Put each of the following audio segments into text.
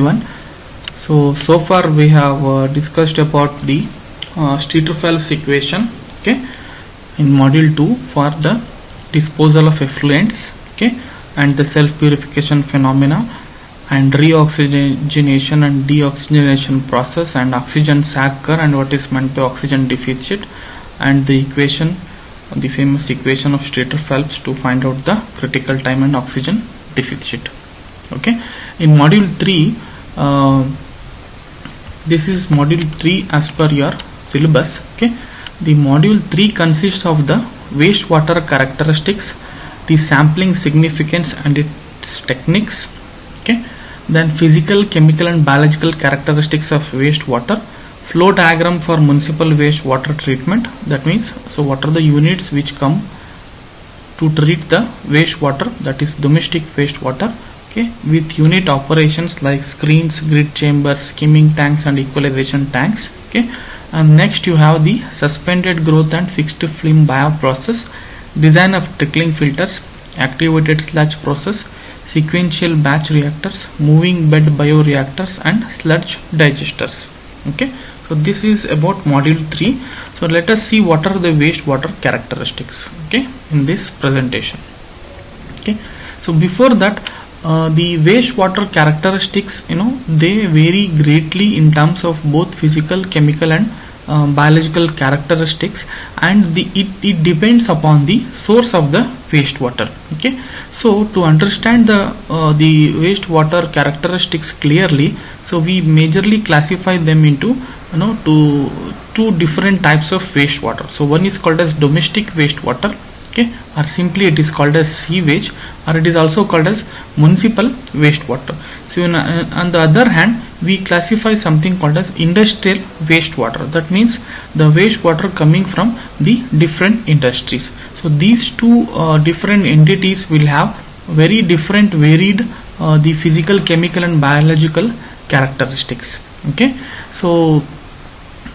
everyone. So far we have discussed about the Streeter-Phelps equation, okay, in module 2 for the disposal of effluents, okay, and the self-purification phenomena and reoxygenation and deoxygenation process and oxygen sag curve and what is meant by oxygen deficit and the equation, the famous equation of Streeter-Phelps to find out the critical time and oxygen deficit. Okay, in module 3 this is module 3 as per your syllabus. Okay, the module 3 consists of the wastewater characteristics, the sampling significance and its techniques, okay, then physical, chemical and biological characteristics of wastewater, flow diagram for municipal wastewater treatment, that means so what are the units which come to treat the wastewater, that is domestic wastewater, okay, with unit operations like screens, grid chambers, skimming tanks and equalization tanks, okay. And next you have the suspended growth and fixed film bioprocess, design of trickling filters, activated sludge process, sequential batch reactors, moving bed bioreactors and sludge digesters. Okay, so this is about module 3. So let us see what are the wastewater characteristics, okay, in this presentation. Okay, so before that, the wastewater characteristics, they vary greatly in terms of both physical, chemical and biological characteristics, and it depends upon the source of the wastewater. Okay, so to understand the wastewater characteristics clearly, so we majorly classify them into two different types of wastewater. So one is called as domestic wastewater, okay, or simply it is called as sewage, or it is also called as municipal wastewater. So on the other hand, we classify something called as industrial wastewater. That means the wastewater coming from the different industries. So these two different entities will have very different, varied the physical, chemical and biological characteristics. Okay, so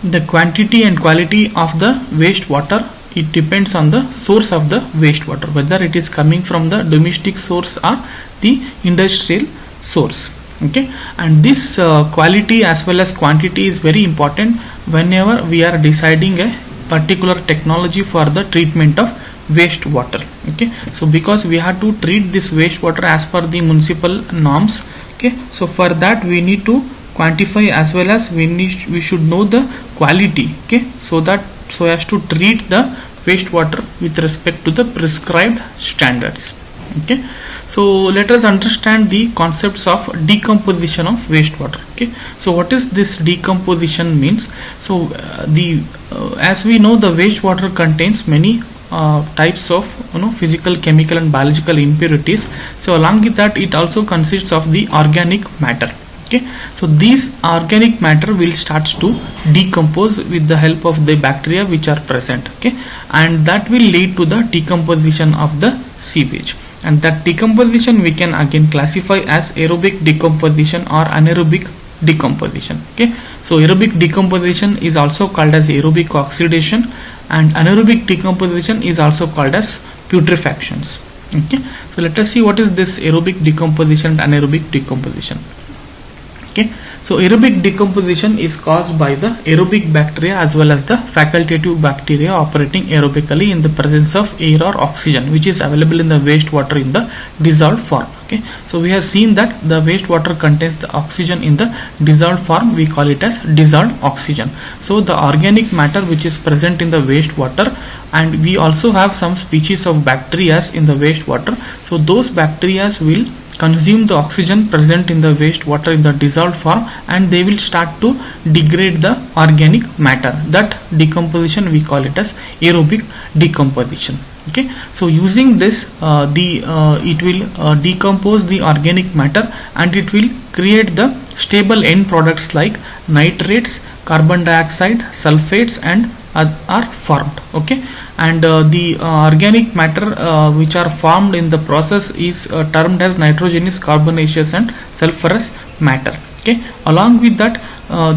the quantity and quality of the wastewater, it depends on the source of the wastewater, whether it is coming from the domestic source or the industrial source. Okay, and this quality as well as quantity is very important whenever we are deciding a particular technology for the treatment of wastewater. Okay, so because we have to treat this wastewater as per the municipal norms. Okay, so for that we need to quantify as well as we should know the quality. Okay, so as to treat the wastewater with respect to the prescribed standards. Okay, so let us understand the concepts of decomposition of wastewater. Okay, so what is this decomposition means? So as we know, the wastewater contains many types of physical, chemical and biological impurities. So along with that, it also consists of the organic matter. Okay, so these organic matter will start to decompose with the help of the bacteria which are present. Okay, and that will lead to the decomposition of the sewage, and that decomposition we can again classify as aerobic decomposition or anaerobic decomposition. Okay, so aerobic decomposition is also called as aerobic oxidation, and anaerobic decomposition is also called as putrefactions. Okay, so let us see what is this aerobic decomposition and anaerobic decomposition. Okay, so aerobic decomposition is caused by the aerobic bacteria as well as the facultative bacteria operating aerobically in the presence of air or oxygen which is available in the wastewater in the dissolved form. Okay, so we have seen that the wastewater contains the oxygen in the dissolved form. We call it as dissolved oxygen. So the organic matter which is present in the wastewater, and we also have some species of bacteria in the wastewater. So those bacteria will consume the oxygen present in the wastewater in the dissolved form, and they will start to degrade the organic matter. That decomposition we call it as aerobic decomposition. Okay, so using this it will decompose the organic matter and it will create the stable end products like nitrates, carbon dioxide, sulfates and are formed. Okay, and the organic matter which are formed in the process is termed as nitrogenous, carbonaceous and sulfurous matter. Okay, along with that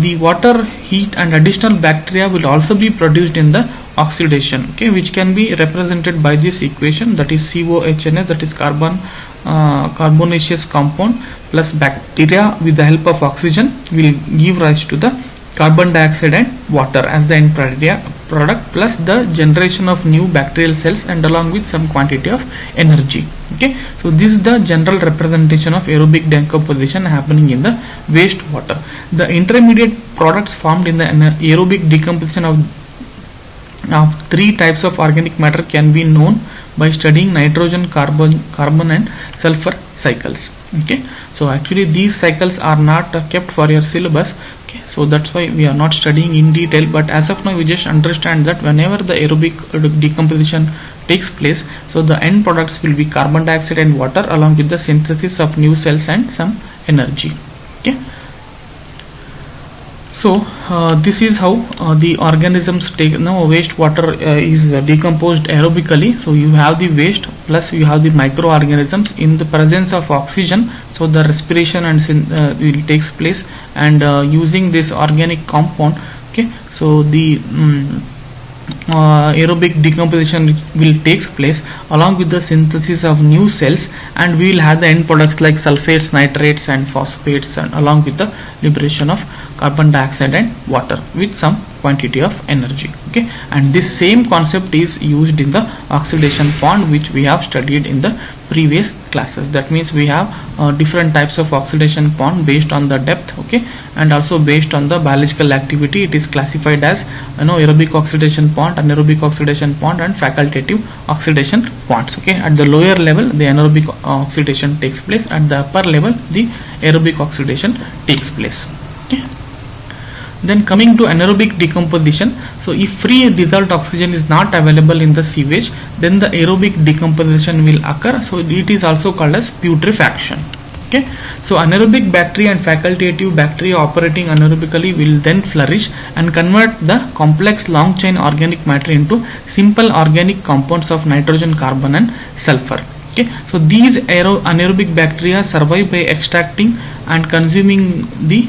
the water, heat and additional bacteria will also be produced in the oxidation, okay, which can be represented by this equation, that is COHNS, that is carbon carbonaceous compound plus bacteria with the help of oxygen will give rise to the carbon dioxide and water as the end product plus the generation of new bacterial cells and along with some quantity of energy. Okay, so this is the general representation of aerobic decomposition happening in the wastewater. The intermediate products formed in the aerobic decomposition of three types of organic matter can be known by studying nitrogen, carbon and sulfur cycles. Okay, so actually these cycles are not kept for your syllabus. Okay, so that's why we are not studying in detail, but as of now we just understand that whenever the aerobic decomposition takes place, so the end products will be carbon dioxide and water along with the synthesis of new cells and some energy. Okay, so this is how the organisms take wastewater is decomposed aerobically. So you have the waste plus you have the microorganisms in the presence of oxygen, so the respiration and will takes place, and using this organic compound. Okay, so the aerobic decomposition will takes place along with the synthesis of new cells, and we will have the end products like sulfates, nitrates and phosphates, and along with the liberation of carbon dioxide and water with some quantity of energy. Okay, and this same concept is used in the oxidation pond, which we have studied in the previous classes. That means we have different types of oxidation pond based on the depth, okay, and also based on the biological activity. It is classified as aerobic oxidation pond, anaerobic oxidation pond and facultative oxidation ponds. Okay, at the lower level the anaerobic oxidation takes place, at the upper level the aerobic oxidation takes place. Okay. Then coming to anaerobic decomposition, so if free dissolved oxygen is not available in the sewage, then the aerobic decomposition will occur. So it is also called as putrefaction. Okay, so anaerobic bacteria and facultative bacteria operating anaerobically will then flourish and convert the complex long chain organic matter into simple organic compounds of nitrogen, carbon and sulfur. Okay, so these anaerobic bacteria survive by extracting and consuming the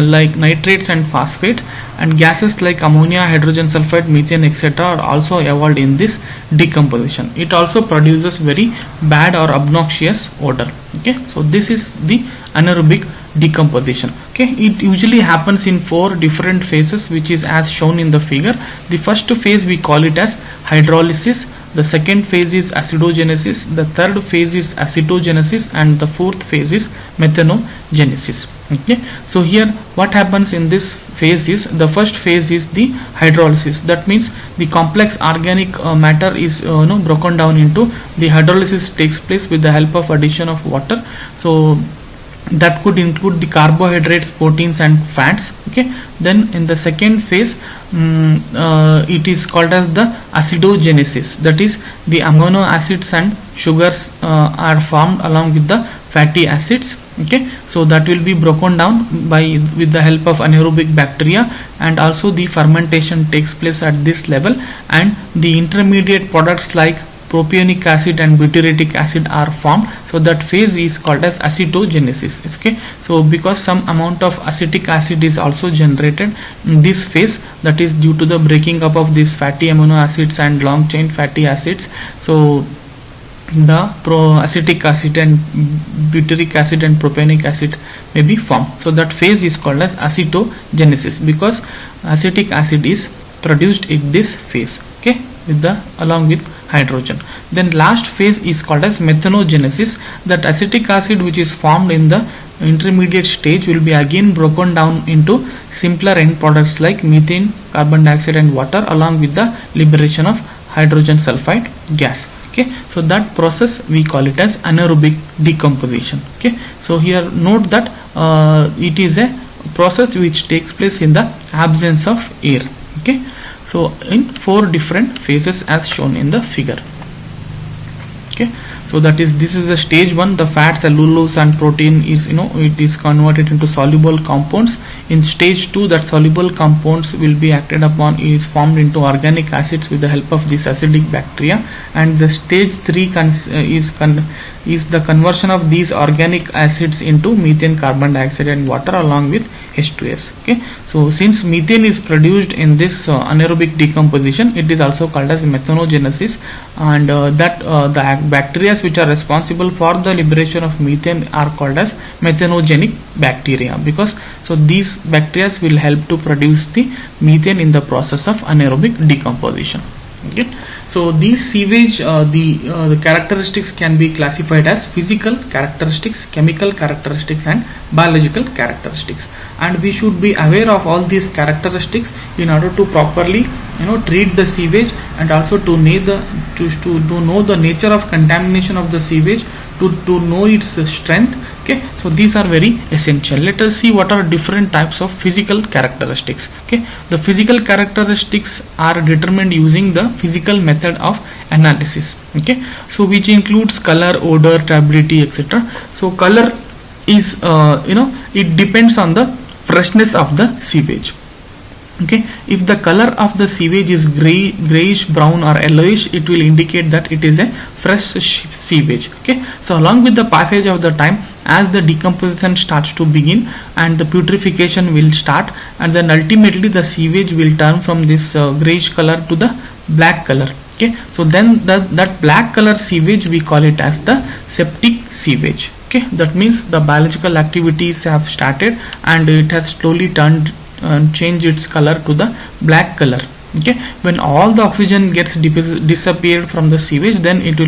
like nitrates and phosphates, and gases like ammonia, hydrogen sulfide, methane, etc. are also evolved in this decomposition. It also produces very bad or obnoxious odor. Okay, so this is the anaerobic decomposition. Okay, it usually happens in 4 different phases, which is as shown in the figure. The first phase we call it as hydrolysis, the second phase is acidogenesis, the third phase is acetogenesis, and the fourth phase is methanogenesis. Okay, so here what happens in this phase is, the first phase is the hydrolysis. That means the complex organic matter is broken down into, the hydrolysis takes place with the help of addition of water. So that could include the carbohydrates, proteins and fats. Okay, then in the second phase it is called as the acidogenesis. That is, the amino acids and sugars are formed along with the fatty acids. Okay, so that will be broken down with the help of anaerobic bacteria, and also the fermentation takes place at this level, and the intermediate products like propionic acid and butyric acid are formed. So that phase is called as acetogenesis. Okay, so because some amount of acetic acid is also generated in this phase, that is due to the breaking up of these fatty amino acids and long chain fatty acids, so the acetic acid and butyric acid and propionic acid may be formed. So that phase is called as acetogenesis, because acetic acid is produced in this phase, okay, along with hydrogen. Then last phase is called as methanogenesis. That acetic acid which is formed in the intermediate stage will be again broken down into simpler end products like methane, carbon dioxide and water, along with the liberation of hydrogen sulfide gas. Okay, so that process we call it as anaerobic decomposition. Okay, so here note that it is a process which takes place in the absence of air. Okay, so in 4 different phases as shown in the figure. Okay, so that is, this is the stage 1. The fat, cellulose and protein is it is converted into soluble compounds In stage 2, that soluble compounds will be acted upon is formed into organic acids with the help of this acidic bacteria, and the stage 3 is the conversion of these organic acids into methane, carbon dioxide and water along with H2S. Okay, so since methane is produced in this anaerobic decomposition, it is also called as methanogenesis, and the bacteria which are responsible for the liberation of methane are called as methanogenic bacteria, because so these bacteria will help to produce the methane in the process of anaerobic decomposition. Okay, so these sewage the characteristics can be classified as physical characteristics, chemical characteristics and biological characteristics, and we should be aware of all these characteristics in order to properly treat the sewage, and also to know the nature of contamination of the sewage, to know its strength. Okay, so these are very essential. Let us see what are different types of physical characteristics. Okay, the physical characteristics are determined using the physical method of analysis. Okay, so which includes color, odor, turbidity, etc. So color is it depends on the freshness of the sewage. Okay, if the color of the sewage is grayish, brown or yellowish, it will indicate that it is a fresh sewage. Okay, so along with the passage of the time, as the decomposition starts to begin and the putrefaction will start, and then ultimately the sewage will turn from this grayish color to the black color. Okay, so then that black color sewage we call it as the septic sewage. Okay, that means the biological activities have started and it has slowly turned and change its color to the black color. Okay, when all the oxygen gets disappeared from the sewage, then it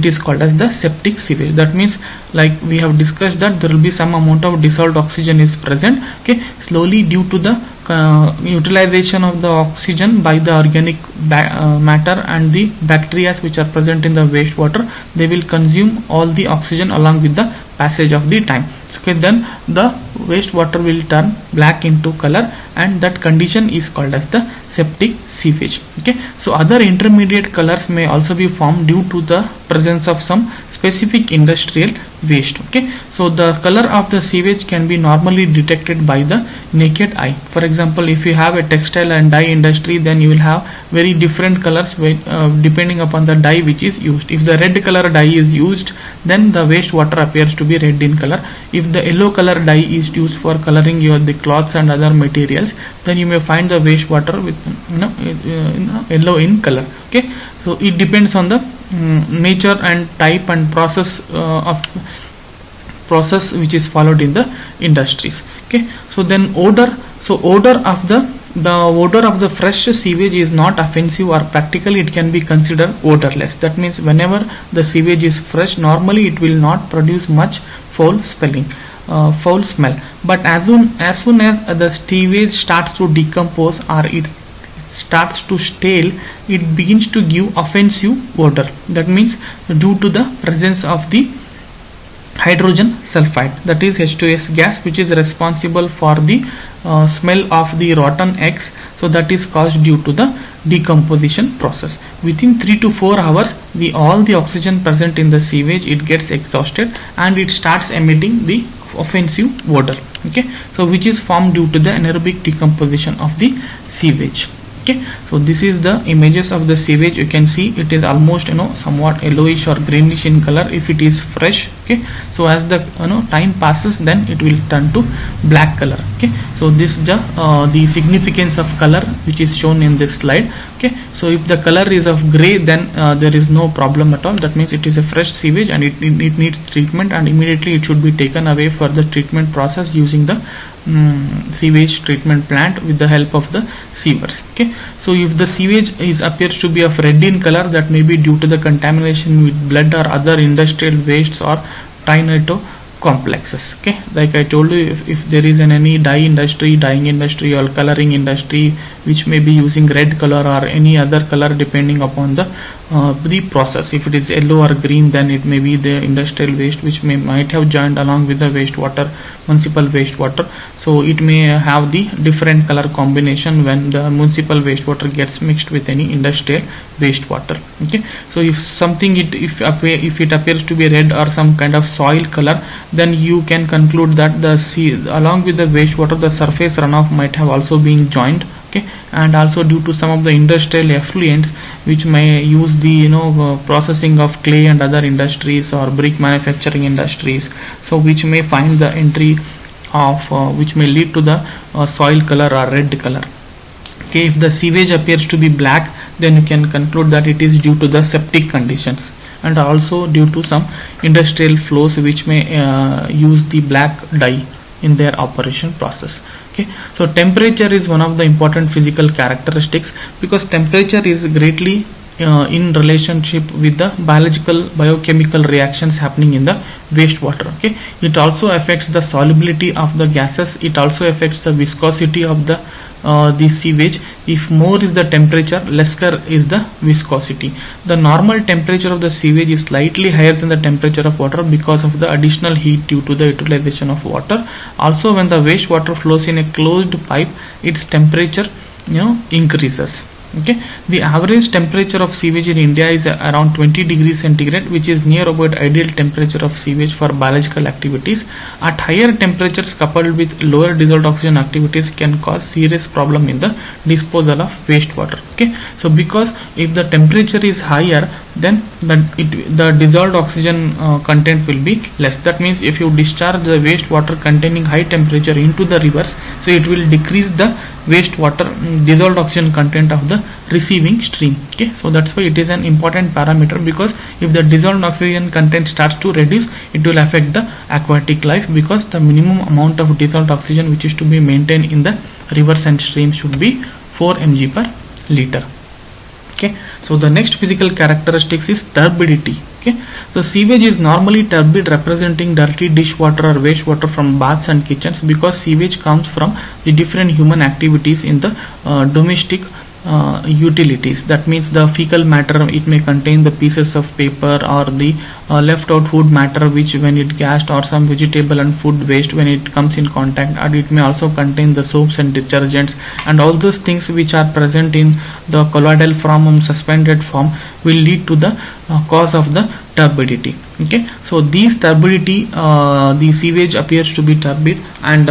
is called as the septic sewage. That means, like we have discussed, that there will be some amount of dissolved oxygen is present. Okay, slowly due to the utilization of the oxygen by the organic matter and the bacteria which are present in the wastewater, they will consume all the oxygen along with the passage of the time. Okay, then the wastewater will turn black into color, and that condition is called as the septic sewage. Okay, so other intermediate colors may also be formed due to the presence of some specific industrial waste. Okay, so the color of the sewage can be normally detected by the naked eye. For example, if you have a textile and dye industry, then you will have very different colors depending upon the dye which is used. If the red color dye is used, then the wastewater appears to be red in color. If the yellow color dye is used for coloring the cloths and other materials, then you may find the wastewater with yellow in color. Okay, so it depends on the nature and type and process which is followed in the industries. Okay, so then odor. So odor of the odor of the fresh sewage is not offensive, or practically it can be considered odorless. That means whenever the sewage is fresh, normally it will not produce much foul smell. But as soon as the sewage starts to decompose or it starts to stale, it begins to give offensive odor. That means due to the presence of the hydrogen sulfide, that is H2S gas, which is responsible for the smell of the rotten eggs. So that is caused due to the decomposition process. Within 3 to 4 hours, all the oxygen present in the sewage, it gets exhausted and it starts emitting the offensive odor. Okay, so which is formed due to the anaerobic decomposition of the sewage. Okay, so this is the images of the sewage. You can see it is almost somewhat yellowish or greenish in color if it is fresh. Okay, so as the time passes, then it will turn to black color. Okay, so this is the significance of color which is shown in this slide. Okay, so if the color is of gray, then there is no problem at all. That means it is a fresh sewage and it needs treatment, and immediately it should be taken away for the treatment process using the sewage treatment plant with the help of the sievers. Okay, so if the sewage appears to be of red in color, that may be due to the contamination with blood or other industrial wastes or trinitrate complexes. Okay, like I told you, if there is any dyeing industry or coloring industry, which may be using red color or any other color depending upon the process. If it is yellow or green, then it may be the industrial waste which might have joined along with the wastewater, municipal wastewater. So it may have the different color combination when the municipal wastewater gets mixed with any industrial wastewater. Okay, so if something if it appears to be red or some kind of soil color, then you can conclude that along with the wastewater, the surface runoff might have also been joined. Okay, and also due to some of the industrial effluents which may use the processing of clay and other industries or brick manufacturing industries, so which may find the entry of which may lead to the soil color or red color. Okay, if the sewage appears to be black, then you can conclude that it is due to the septic conditions, and also due to some industrial flows which may use the black dye in their operation process. Okay, so temperature is one of the important physical characteristics, because temperature is greatly in relationship with the biochemical reactions happening in the wastewater. Okay, it also affects the solubility of the gases. It also affects the viscosity of the sewage. If more is the temperature, lesser is the viscosity. The normal temperature of the sewage is slightly higher than the temperature of water because of the additional heat due to the utilization of water. Also, when the wastewater flows in a closed pipe, its temperature increases. Okay, the average temperature of sewage in India is around 20 degrees centigrade, which is near about ideal temperature of sewage for biological activities. At higher temperatures coupled with lower dissolved oxygen activities can cause serious problem in the disposal of wastewater. Okay, so because if the temperature is higher, then the dissolved oxygen content will be less. That means if you discharge the wastewater containing high temperature into the rivers, so it will decrease the wastewater dissolved oxygen content of the receiving stream. Okay, so that's why it is an important parameter, because if the dissolved oxygen content starts to reduce, it will affect the aquatic life, because the minimum amount of dissolved oxygen which is to be maintained in the rivers and streams should be 4 mg per liter. Okay, so the next physical characteristics is turbidity. Okay, so sewage is normally turbid, representing dirty dishwater or wastewater from baths and kitchens, because sewage comes from the different human activities in the domestic utilities. That means the fecal matter, it may contain the pieces of paper or the left out food matter, which when it gassed, or some vegetable and food waste when it comes in contact, and it may also contain the soaps and detergents, and all those things which are present in the colloidal form, suspended form, will lead to the cause of the turbidity. Okay, so these turbidity, the sewage appears to be turbid, and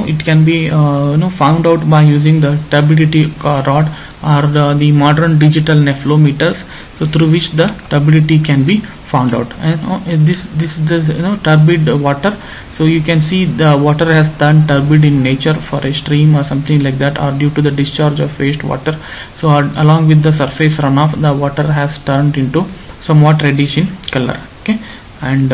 it can be found out by using the turbidity rod or the modern digital nephelometers, so through which the turbidity can be found out. And this is the turbid water. So you can see the water has turned turbid in nature for a stream or something like that, or due to the discharge of wastewater. So along with the surface runoff, the water has turned into somewhat reddish in color. Okay, and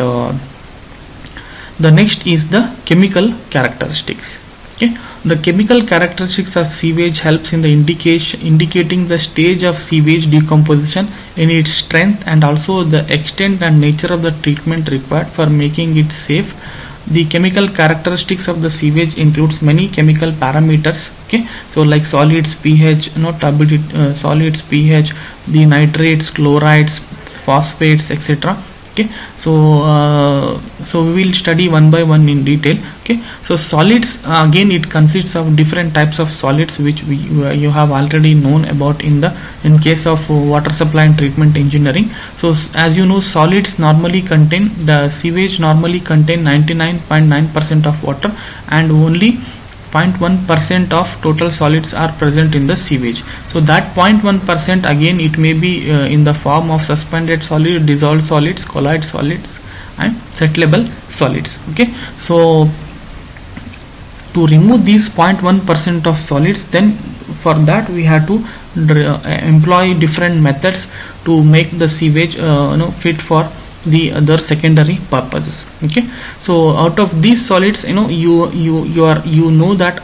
the next is the chemical characteristics. Okay, the chemical characteristics of sewage helps in the indicating the stage of sewage decomposition in its strength, and also the extent and nature of the treatment required for making it safe. The chemical characteristics of the sewage includes many chemical parameters. Okay, so like solids, pH, turbidity, solids, pH, the nitrates, chlorides, phosphates, etc. Okay, so we will study one by one in detail. Okay, so solids, again it consists of different types of solids which you have already known about in case of water supply and treatment engineering. So as you know, solids normally contain, the sewage normally contain 99.9% of water, and only 0.1% of total solids are present in the sewage. So that 0.1% again, it may be in the form of suspended solid, dissolved solids, colloid solids, and settleable solids. Okay, so to remove these 0.1% of solids, then for that we have to employ different methods to make the sewage fit for the other secondary purposes. Okay, so out of these solids, you know that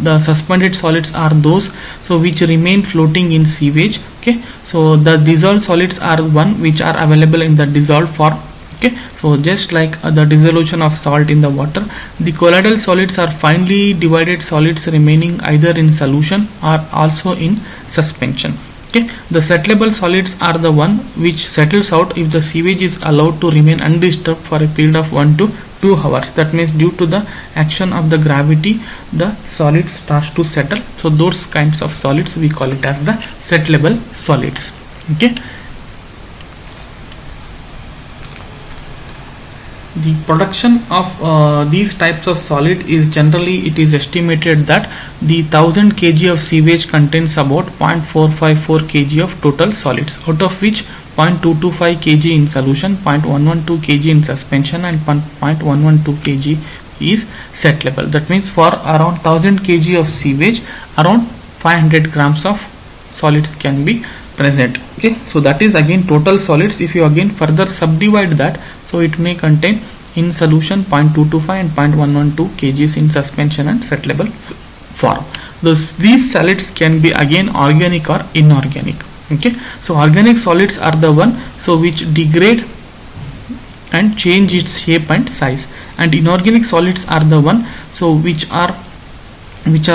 the suspended solids are those which remain floating in sewage. Okay, so the dissolved solids are one which are available in the dissolved form. Okay, so just like the dissolution of salt in the water, the colloidal solids are finely divided solids remaining either in solution or also in suspension. Okay, the settleable solids are the one which settles out if the sewage is allowed to remain undisturbed for a period of 1 to 2 hours. That means due to the action of the gravity, the solid starts to settle. So those kinds of solids we call it as the settleable solids. Okay. The production of these types of solid is generally, it is estimated that the 1000 kg of sewage contains about 0.454 kg of total solids, out of which 0.225 kg in solution, 0.112 kg in suspension and 0.112 kg is settleable. That means for around 1000 kg of sewage, around 500 grams of solids can be present. Okay, so that is again total solids. If you again further subdivide that, so it may contain in solution 0.225 and 0.112 kgs in suspension and settleable form. These solids can be again organic or inorganic. Okay, so organic solids are the one so which degrade and change its shape and size, and inorganic solids are the one so which are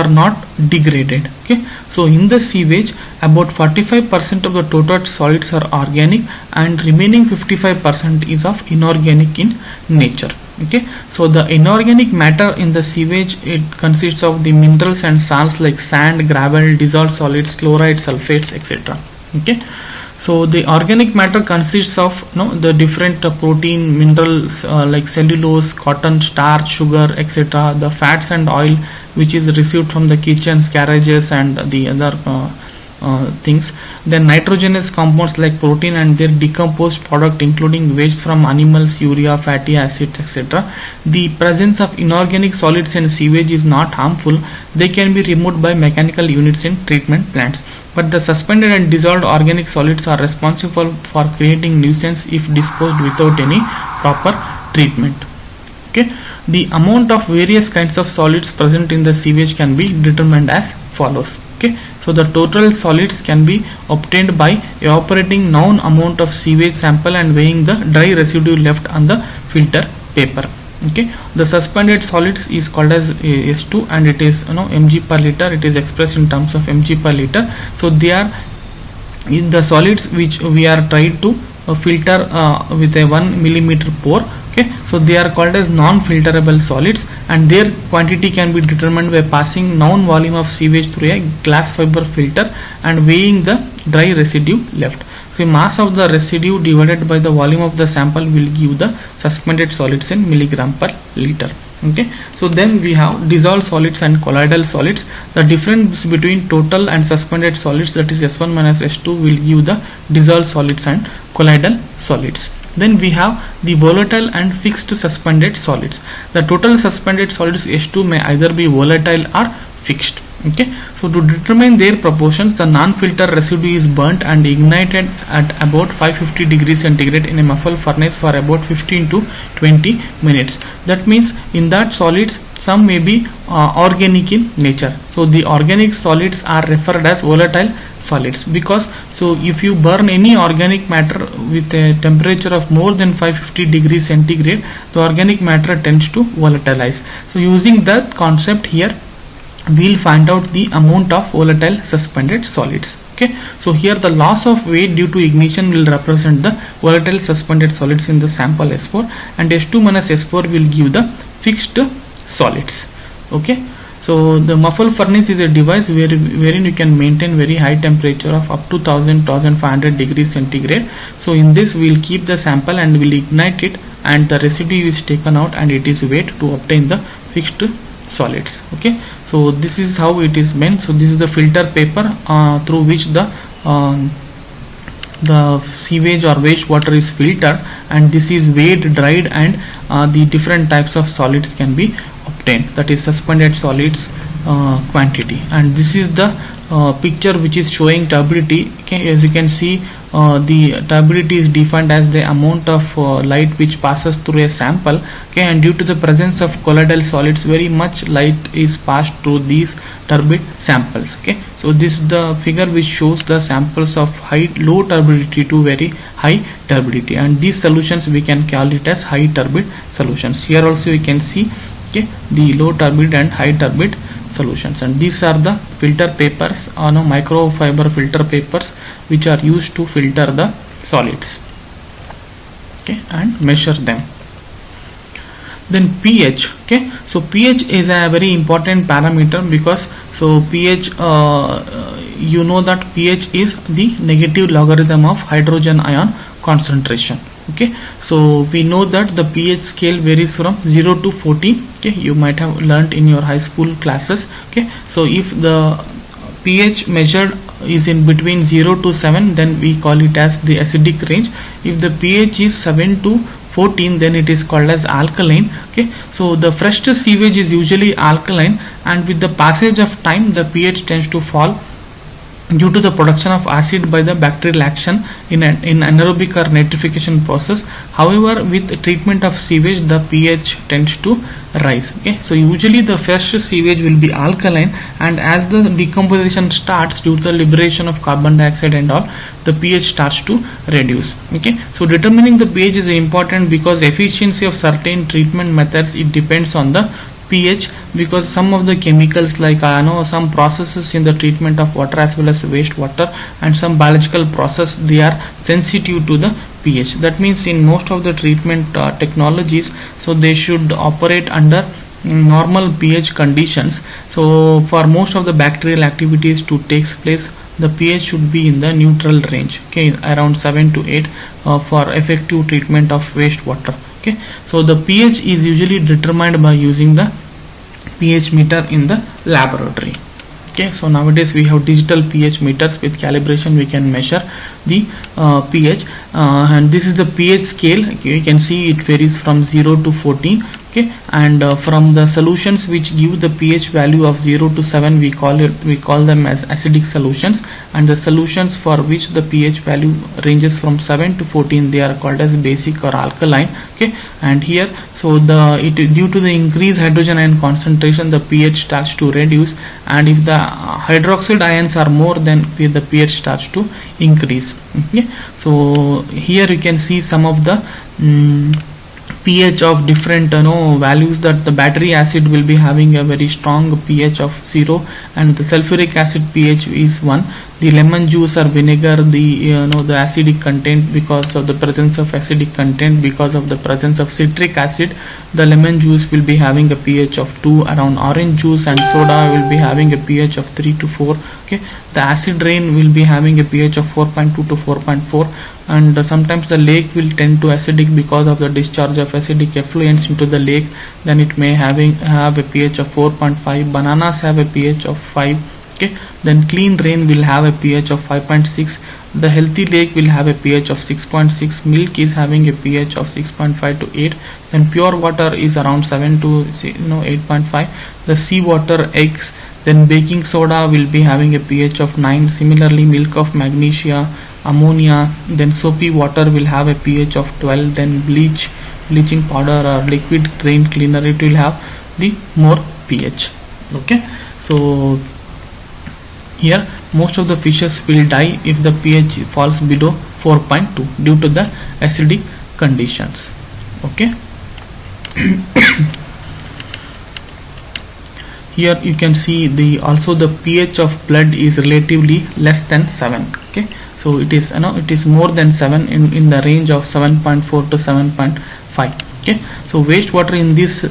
not degraded. Okay, so in the sewage about 45% of the total solids are organic and remaining 55% is of inorganic in nature. Okay, so the inorganic matter in the sewage, it consists of the minerals and salts like sand, gravel, dissolved solids, chloride, sulfates, etc. Okay, so the organic matter consists of the different protein, minerals like cellulose, cotton, starch, sugar, etc. The fats and oil which is received from the kitchens, garages and the other things. Then nitrogenous compounds like protein and their decomposed product including waste from animals, urea, fatty acids, etc. The presence of inorganic solids in sewage is not harmful. They can be removed by mechanical units in treatment plants. But the suspended and dissolved organic solids are responsible for creating nuisance if disposed without any proper treatment. Okay, the amount of various kinds of solids present in the sewage can be determined as follows. Okay, so the total solids can be obtained by evaporating known amount of sewage sample and weighing the dry residue left on the filter paper. Okay, the suspended solids is called as S2 and it is mg per liter. It is expressed in terms of mg per liter. So they are in the solids which we are trying to filter with a 1 millimeter pore. Okay, so they are called as non-filterable solids and their quantity can be determined by passing known volume of sewage through a glass fiber filter and weighing the dry residue left. So mass of the residue divided by the volume of the sample will give the suspended solids in milligram per liter. Okay, so then we have dissolved solids and colloidal solids. The difference between total and suspended solids, that is S1 minus S2, will give the dissolved solids and colloidal solids. Then we have the volatile and fixed suspended solids. The total suspended solids S2 may either be volatile or fixed. Okay, so to determine their proportions, the non-filter residue is burnt and ignited at about 550 degrees centigrade in a muffle furnace for about 15 to 20 minutes. That means in that solids some may be organic in nature. So the organic solids are referred as volatile solids because so if you burn any organic matter with a temperature of more than 550 degrees centigrade, the organic matter tends to volatilize. So using that concept here, we'll find out the amount of volatile suspended solids. Okay, so here the loss of weight due to ignition will represent the volatile suspended solids in the sample S4 and S2 minus S4 will give the fixed solids. Okay, so the muffle furnace is a device wherein you can maintain very high temperature of up to 1500 degrees centigrade. So in this we will keep the sample and will ignite it and the residue is taken out and it is weighed to obtain the fixed solids. Okay, so this is how it is meant. So this is the filter paper through which the sewage or wastewater is filtered, and this is weighed, dried, and the different types of solids can be obtained, that is suspended solids quantity. And this is the picture which is showing turbidity. Okay, as you can see the turbidity is defined as the amount of light which passes through a sample. Okay, and due to the presence of colloidal solids, very much light is passed through these turbid samples. Okay, so this is the figure which shows the samples of low turbidity to very high turbidity, and these solutions we can call it as high turbid solutions. Here also you can see, okay, the low turbid and high turbid solutions, and these are the filter papers or microfiber filter papers which are used to filter the solids, okay, and measure them. Then pH. Okay, so pH is a very important parameter, because so pH, you know that pH is the negative logarithm of hydrogen ion concentration. Okay, so we know that the pH scale varies from 0 to 14. Okay, you might have learnt in your high school classes. Okay, so if the pH measured is in between 0 to 7, then we call it as the acidic range. If the pH is 7 to 14, then it is called as alkaline. Okay, so the fresh sewage is usually alkaline, and with the passage of time the pH tends to fall due to the production of acid by the bacterial action in anaerobic or nitrification process. However, with treatment of sewage, the pH tends to rise. Okay, so usually the fresh sewage will be alkaline, and as the decomposition starts due to the liberation of carbon dioxide and all, the pH starts to reduce. Okay, so determining the pH is important because efficiency of certain treatment methods, it depends on the pH, because some of the chemicals, like some processes in the treatment of water as well as wastewater, and some biological process, they are sensitive to the pH. That means in most of the treatment technologies, so they should operate under normal pH conditions. So for most of the bacterial activities to take place, the pH should be in the neutral range, okay, around 7 to 8 for effective treatment of wastewater. Okay, so the pH is usually determined by using the pH meter in the laboratory. Okay, so nowadays we have digital pH meters. With calibration we can measure the pH, and this is the pH scale. Okay, you can see it varies from 0 to 14. Okay, and from the solutions which give the pH value of 0 to 7, we call them as acidic solutions, and the solutions for which the pH value ranges from 7 to 14, they are called as basic or alkaline. Okay, and here, so due to the increased hydrogen ion concentration, the pH starts to reduce, and if the hydroxide ions are more, then the pH starts to increase. Okay, so here you can see some of the pH of different values, that the battery acid will be having a very strong pH of 0, and the sulfuric acid pH is 1. The lemon juice or vinegar, the acidic content, because of the presence of acidic content, because of the presence of citric acid, the lemon juice will be having a pH of 2. Around orange juice and soda will be having a pH of 3 to 4. Okay, the acid rain will be having a pH of 4.2 to 4.4, and sometimes the lake will tend to acidic because of the discharge of acidic effluents into the lake, then it may have a pH of 4.5. Bananas have a pH of 5. Okay, then clean rain will have a pH of 5.6. The healthy lake will have a pH of 6.6. Milk is having a pH of 6.5 to 8. Then pure water is around 7 to 8.5. The seawater, eggs, then baking soda will be having a pH of 9. Similarly, milk of magnesia, ammonia, then soapy water will have a pH of 12. Then bleaching powder or liquid drain cleaner, it will have the more pH. Okay, so here most of the fishes will die if the pH falls below 4.2 due to the acidic conditions. Okay. Here you can see also the pH of blood is relatively less than 7. Okay, so it is more than 7, in the range of 7.4 to 7.5. Okay, so wastewater in this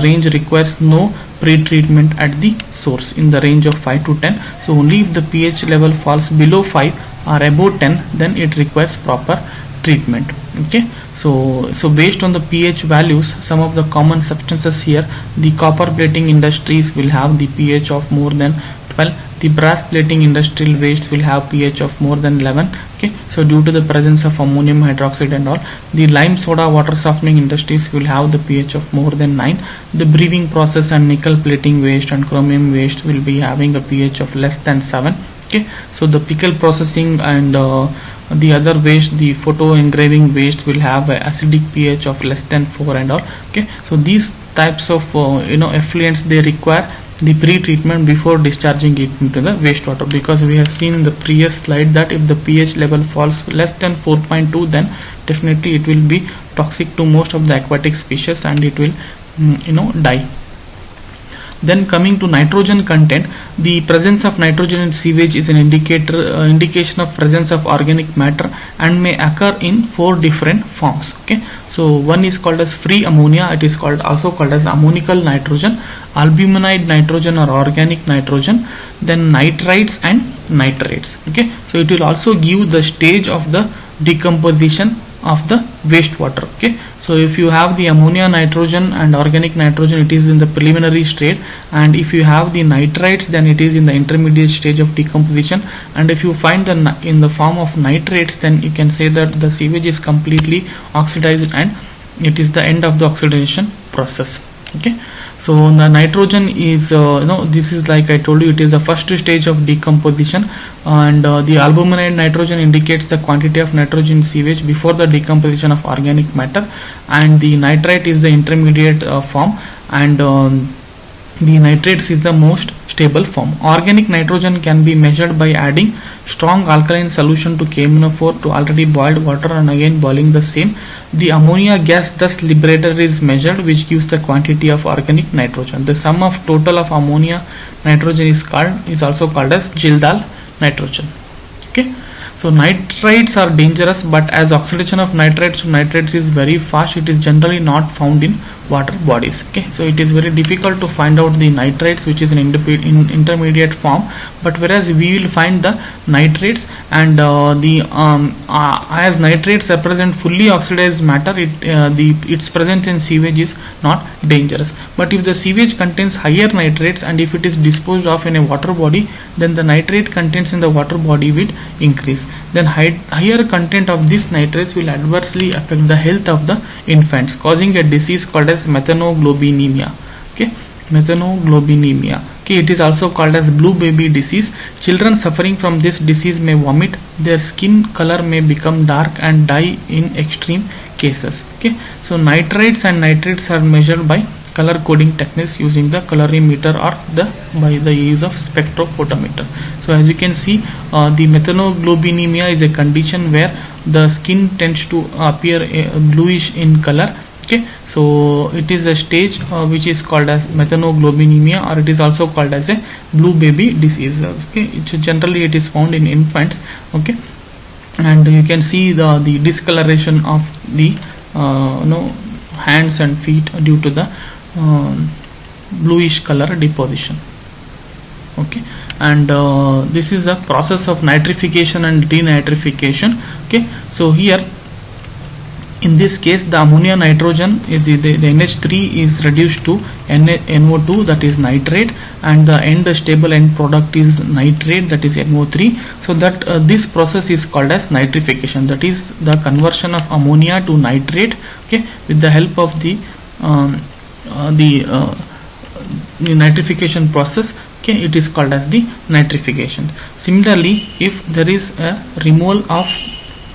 range requires no pre-treatment at the source, in the range of 5 to 10. So only if the pH level falls below 5 or above 10, then it requires proper treatment. Okay, so based on the pH values, some of the common substances here, the copper plating industries will have the pH of more than 12. The brass plating industrial waste will have pH of more than 11. Okay, so due to the presence of ammonium hydroxide and all. The lime soda water softening industries will have the pH of more than 9. The brewing process and nickel plating waste and chromium waste will be having a pH of less than 7. Okay, so the pickle processing and the other waste, the photo engraving waste, will have a acidic pH of less than 4 and all. Okay, so these types of effluents, they require the pre-treatment before discharging it into the wastewater, because we have seen in the previous slide that if the pH level falls less than 4.2, then definitely it will be toxic to most of the aquatic species and it will die. Then coming to nitrogen content, the presence of nitrogen in sewage is an indication of presence of organic matter and may occur in 4 different forms. Okay, so one is called as free ammonia, it is also called as ammonical nitrogen, albuminide nitrogen or organic nitrogen, then nitrites and nitrates. Okay, so it will also give the stage of the decomposition of the wastewater. Okay, so if you have the ammonia nitrogen and organic nitrogen, it is in the preliminary state, and if you have the nitrites, then it is in the intermediate stage of decomposition, and if you find the in the form of nitrates, then you can say that the sewage is completely oxidized and it is the end of the oxidation process. Okay, so the nitrogen is this is, like I told you, it is the first stage of decomposition, and the albuminide nitrogen indicates the quantity of nitrogen in sewage before the decomposition of organic matter, and the nitrite is the intermediate form, and the nitrates is the most stable form. Organic nitrogen can be measured by adding strong alkaline solution to KMnO4 to already boiled water and again boiling the same. The ammonia gas thus liberated is measured, which gives the quantity of organic nitrogen. The sum of total of ammonia nitrogen is also called as Gildan nitrogen. Okay, so nitrates are dangerous, but as oxidation of nitrates to nitrates is very fast, it is generally not found in water bodies. Okay, so it is very difficult to find out the nitrates, which is an intermediate form, but whereas we will find the nitrates, and as nitrates represent fully oxidized matter, its presence in sewage is not dangerous. But if the sewage contains higher nitrates and if it is disposed of in a water body, then the nitrate contents in the water body will increase. Then higher content of these nitrates will adversely affect the health of the infants, causing a disease called as methanoglobinemia. Okay, methanoglobinemia. Okay, it is also called as blue baby disease. Children suffering from this disease may vomit, their skin color may become dark and die in extreme cases. Okay, so nitrates and nitrates are measured by color coding techniques using the colorimeter or by the use of spectrophotometer. So as you can see, the methanoglobinemia is a condition where the skin tends to appear bluish in color. Okay, so it is a stage which is called as methanoglobinemia, or it is also called as a blue baby disease. Okay, generally it is found in infants. Okay, and you can see the discoloration of the hands and feet due to the bluish color deposition. Okay, and this is a process of nitrification and denitrification. Okay, so here in this case the ammonia nitrogen is the NH3 is reduced to NO2, that is nitrate, and the stable end product is nitrate, that is NO3. so that this process is called as nitrification, that is the conversion of ammonia to nitrate. Okay, with the help of the nitrification process. Okay, it is called as the nitrification. Similarly, if there is a removal of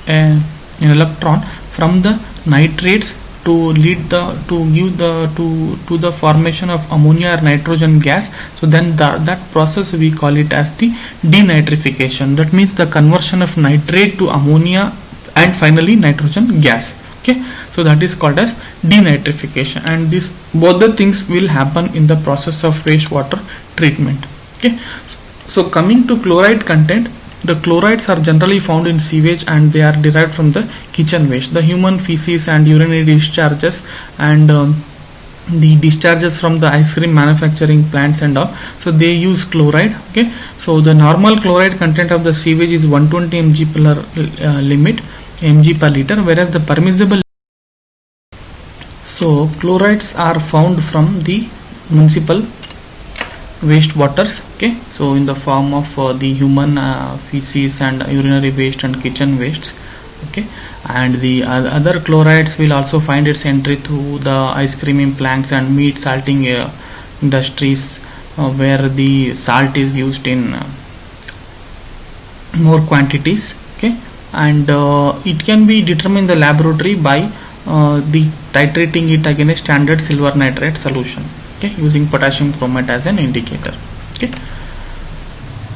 an electron from the nitrates to give the formation of ammonia or nitrogen gas, so then that process we call it as the denitrification. That means the conversion of nitrate to ammonia and finally nitrogen gas. Okay, so that is called as denitrification, and this both the things will happen in the process of wastewater treatment. Okay, so coming to chloride content, the chlorides are generally found in sewage and they are derived from the kitchen waste, the human feces and urinary discharges, and the discharges from the ice cream manufacturing plants and all. So they use chloride. Okay, so the normal chloride content of the sewage is 120 mg per liter, whereas the permissible. So chlorides are found from the municipal wastewaters. Okay, so in the form of the human feces and urinary waste and kitchen wastes. Okay, and the other chlorides will also find its entry through the ice creaming plants and meat salting industries, where the salt is used in more quantities. Okay, and it can be determined in the laboratory by the titrating it against standard silver nitrate solution, okay, using potassium chromate as an indicator. Okay,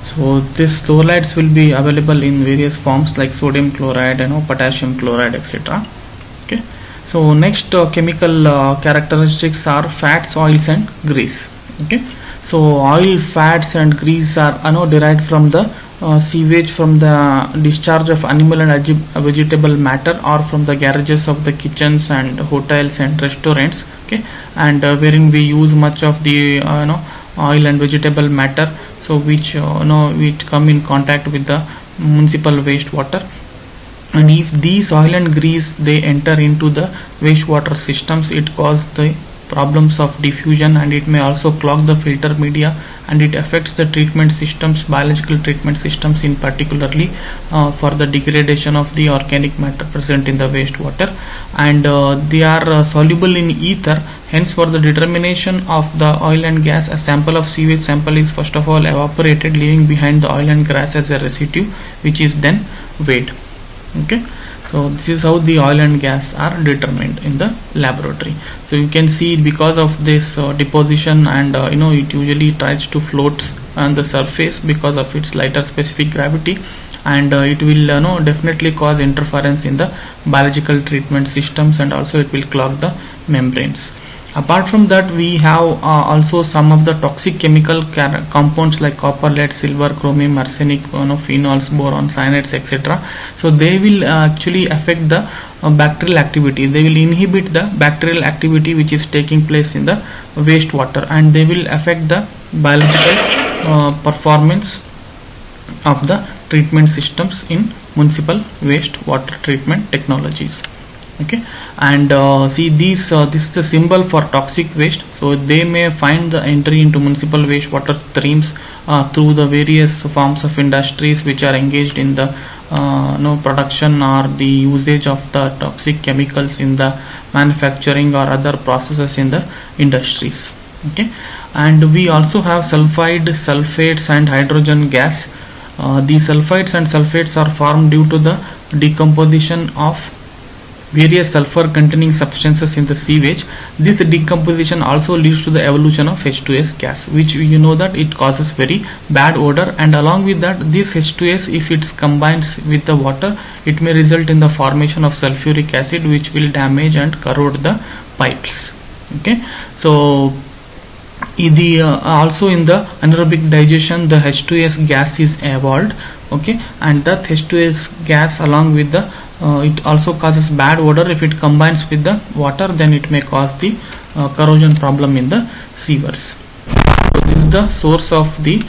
so these chlorides will be available in various forms like sodium chloride, potassium chloride, etc. Okay, so next chemical characteristics are fats, oils and grease. Okay, so oil, fats and grease are derived from the sewage, from the discharge of animal and vegetable matter, or from the garages of the kitchens and hotels and restaurants. Okay, and wherein we use much of the oil and vegetable matter, so which which come in contact with the municipal wastewater. And if these oil and grease they enter into the wastewater systems, it causes the problems of diffusion, and it may also clog the filter media, and it affects the treatment systems, biological treatment systems, in particularly for the degradation of the organic matter present in the wastewater, and they are soluble in ether. Hence, for the determination of the oil and gas, a sample of sewage sample is first of all evaporated, leaving behind the oil and gas as a residue, which is then weighed. Okay, so this is how the oil and gas are determined in the laboratory. So you can see, because of this deposition, and it usually tries to float on the surface because of its lighter specific gravity, and it will definitely cause interference in the biological treatment systems, and also it will clog the membranes. Apart from that, we have also some of the toxic chemical compounds like copper, lead, silver, chromium, arsenic, phenols, boron, cyanides, etc. So they will actually affect the bacterial activity. They will inhibit the bacterial activity which is taking place in the wastewater, and they will affect the biological performance of the treatment systems in municipal wastewater treatment technologies. Okay, and see these this is the symbol for toxic waste. So they may find the entry into municipal wastewater streams through the various forms of industries which are engaged in the production or the usage of the toxic chemicals in the manufacturing or other processes in the industries. Okay, and we also have sulfide, sulfates and hydrogen gas. These sulfides and sulfates are formed due to the decomposition of various sulfur containing substances in the sewage. This decomposition also leads to the evolution of H2S gas, which you know that it causes very bad odor, and along with that, this H2S, if it combines with the water, it may result in the formation of sulfuric acid, which will damage and corrode the pipes. Okay, so also in the anaerobic digestion, the H2S gas is evolved. Okay, and that H2S gas, along with the it also causes bad odor. If it combines with the water, then it may cause the corrosion problem in the sewers. So this is the source of the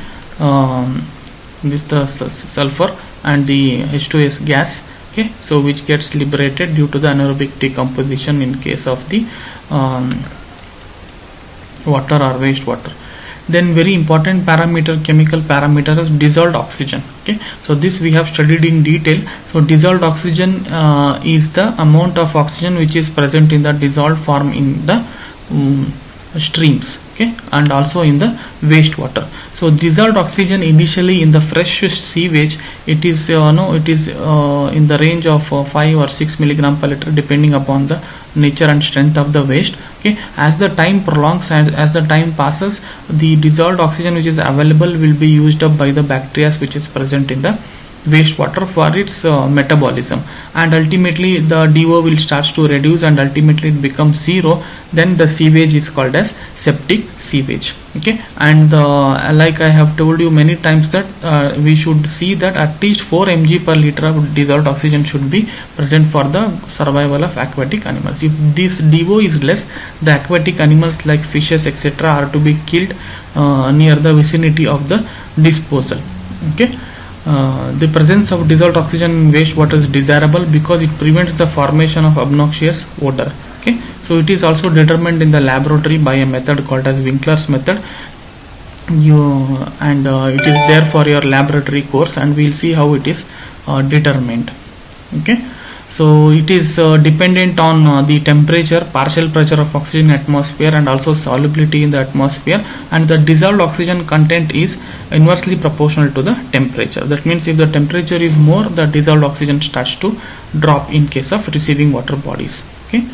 sulfur and the H2S gas. Okay, so which gets liberated due to the anaerobic decomposition in case of the water or wastewater. Then very important parameter, chemical parameter, is dissolved oxygen. Okay, so this we have studied in detail. So dissolved oxygen is the amount of oxygen which is present in the dissolved form in the streams, okay, and also in the wastewater. So dissolved oxygen initially in the fresh sewage, it is in the range of 5 or 6 milligram per liter, depending upon the nature and strength of the waste. Okay, as the time prolongs and as the time passes, the dissolved oxygen which is available will be used up by the bacteria which is present in the wastewater for its metabolism, and ultimately the DO will start to reduce, and ultimately it becomes zero. Then the sewage is called as septic sewage. Okay, and like I have told you many times that we should see that at least 4 mg per liter of dissolved oxygen should be present for the survival of aquatic animals. If this DO is less, the aquatic animals like fishes, etc., are to be killed near the vicinity of the disposal. Okay, the presence of dissolved oxygen in wastewater is desirable because it prevents the formation of obnoxious odor. Okay, so it is also determined in the laboratory by a method called as Winkler's method. It is there for your laboratory course, and we will see how it is determined. Okay, So it is dependent on the temperature, partial pressure of oxygen in atmosphere, and also solubility in the atmosphere, and the dissolved oxygen content is inversely proportional to the temperature. That means if the temperature is more, the dissolved oxygen starts to drop in case of receiving water bodies. Okay,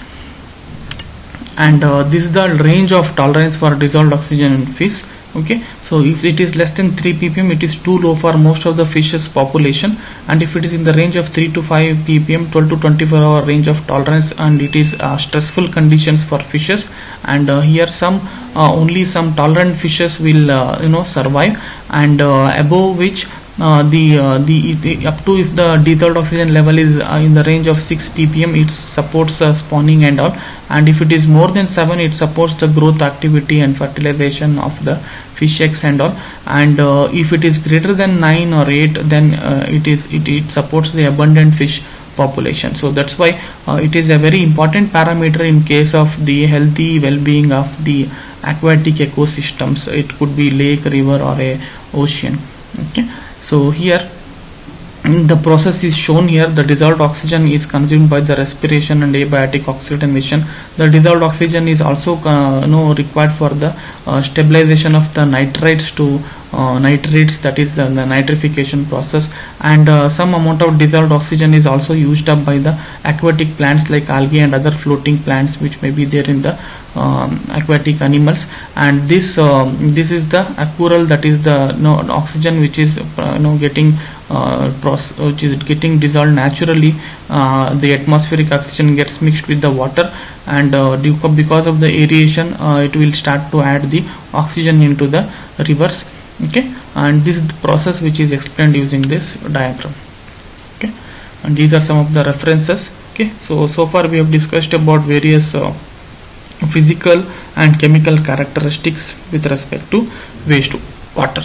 and this is the range of tolerance for dissolved oxygen in fish. Okay, so if it is less than 3 ppm, it is too low for most of the fish's population, and if it is in the range of 3 to 5 ppm, 12 to 24 hour range of tolerance, and it is stressful conditions for fishes, and here some only some tolerant fishes will survive, and above which the up to, if the dissolved oxygen level is in the range of 6 ppm, it supports spawning and all, and if it is more than 7, it supports the growth activity and fertilization of the fish eggs and all, and if it is greater than 9 or 8, then it supports the abundant fish population. So that's why it is a very important parameter in case of the healthy well-being of the aquatic ecosystems. It could be lake, river, or a ocean. Okay, so here the process is shown here. The dissolved oxygen is consumed by the respiration and abiotic oxidation. The dissolved oxygen is also required for the stabilization of the nitrites to nitrates, that is the nitrification process, and some amount of dissolved oxygen is also used up by the aquatic plants like algae and other floating plants which may be there in the aquatic animals, and this is the aquarel, that is the oxygen which is which is getting dissolved naturally. The atmospheric oxygen gets mixed with the water, and because of the aeration, it will start to add the oxygen into the rivers. Okay, and this is the process which is explained using this diagram. Okay, and these are some of the references. Okay, so far we have discussed about various physical and chemical characteristics with respect to waste water.